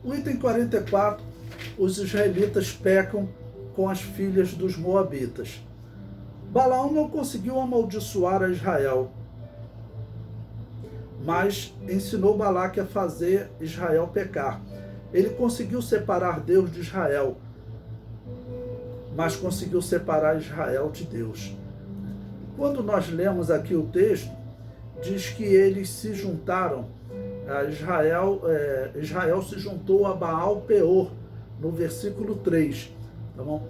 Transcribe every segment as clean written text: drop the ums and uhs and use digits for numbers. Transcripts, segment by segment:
O item 44, os israelitas pecam com as filhas dos moabitas. Balaão não conseguiu amaldiçoar a Israel, mas ensinou Balaque a fazer Israel pecar. Ele conseguiu separar Deus de Israel, mas conseguiu separar Israel de Deus. Quando nós lemos aqui o texto, diz que eles se juntaram, Israel se juntou a Baal Peor, no versículo 3. Tá bom?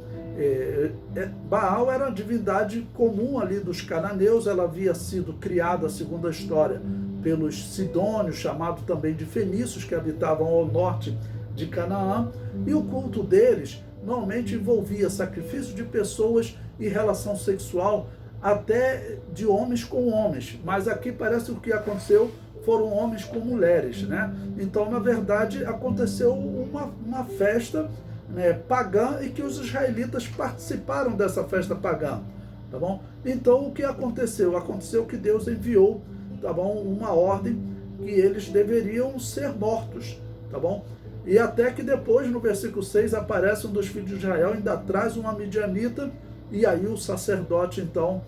Baal era a divindade comum ali dos cananeus, ela havia sido criada, segundo a história, pelos sidônios, chamado também de fenícios, que habitavam ao norte de Canaã, e o culto deles normalmente envolvia sacrifício de pessoas e relação sexual, até de homens com homens, mas aqui parece que o que aconteceu foram homens com mulheres, né? Então, na verdade, aconteceu uma festa, né, pagã, e que os israelitas participaram dessa festa pagã, tá bom? Então, o que aconteceu? Aconteceu que Deus enviou, tá bom, uma ordem que eles deveriam ser mortos, tá bom? E até que depois, no versículo 6, aparece um dos filhos de Israel, ainda traz uma midianita, e aí o sacerdote, então,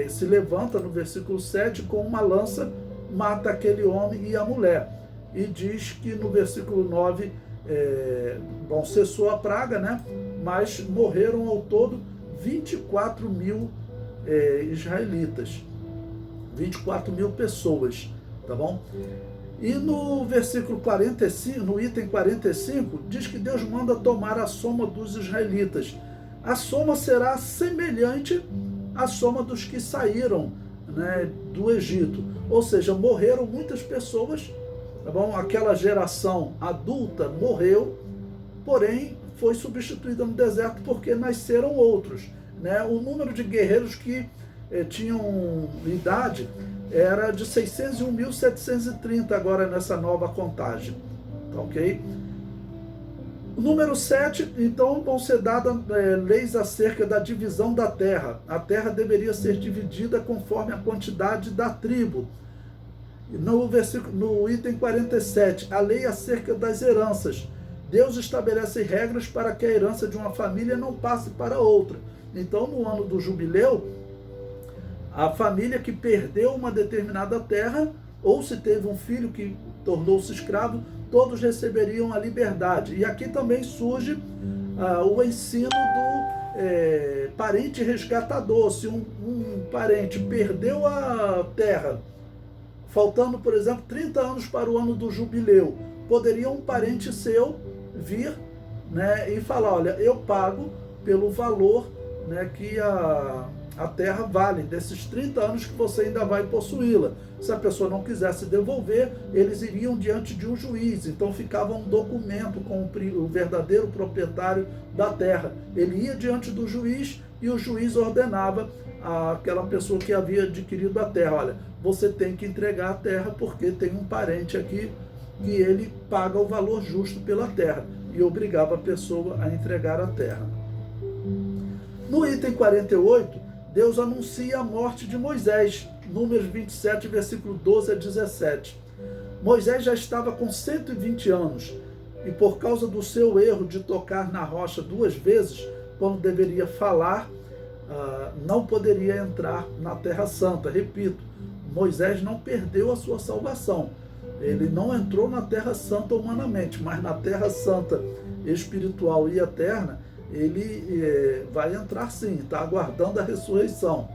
se levanta no versículo 7 com uma lança, mata aquele homem e a mulher. E diz que no versículo 9, cessou a praga, né? Mas morreram ao todo 24 mil israelitas. 24 mil pessoas, tá bom? E no versículo 45, no item 45, diz que Deus manda tomar a soma dos israelitas. A soma será semelhante à soma dos que saíram, né, do Egito. Ou seja, morreram muitas pessoas, tá bom? Aquela geração adulta morreu, porém foi substituída no deserto porque nasceram outros, né? O número de guerreiros que tinham idade era de 601.730 agora nessa nova contagem, tá ok? O número 7, então, vão ser dadas leis acerca da divisão da terra. A terra deveria ser dividida conforme a quantidade da tribo. No item 47, a lei acerca das heranças. Deus estabelece regras para que a herança de uma família não passe para outra. Então, no ano do jubileu, a família que perdeu uma determinada terra, ou se teve um filho que tornou-se escravo, todos receberiam a liberdade. E aqui também surge o ensino do parente resgatador. Se um parente perdeu a terra, faltando, por exemplo, 30 anos para o ano do jubileu, poderia um parente seu vir, né, e falar, olha, eu pago pelo valor, né, que a terra vale, desses 30 anos que você ainda vai possuí-la. Se a pessoa não quisesse devolver, eles iriam diante de um juiz, então ficava um documento com o verdadeiro proprietário da terra. Ele ia diante do juiz e o juiz ordenava àquela pessoa que havia adquirido a terra, olha, você tem que entregar a terra porque tem um parente aqui que ele paga o valor justo pela terra, e obrigava a pessoa a entregar a terra. No item 48, Deus anuncia a morte de Moisés, Números 27, versículo 12 a 17. Moisés já estava com 120 anos, e por causa do seu erro de tocar na rocha 2 vezes, quando deveria falar, não poderia entrar na Terra Santa. Repito, Moisés não perdeu a sua salvação. Ele não entrou na Terra Santa humanamente, mas na Terra Santa espiritual e eterna, ele vai entrar sim, está aguardando a ressurreição.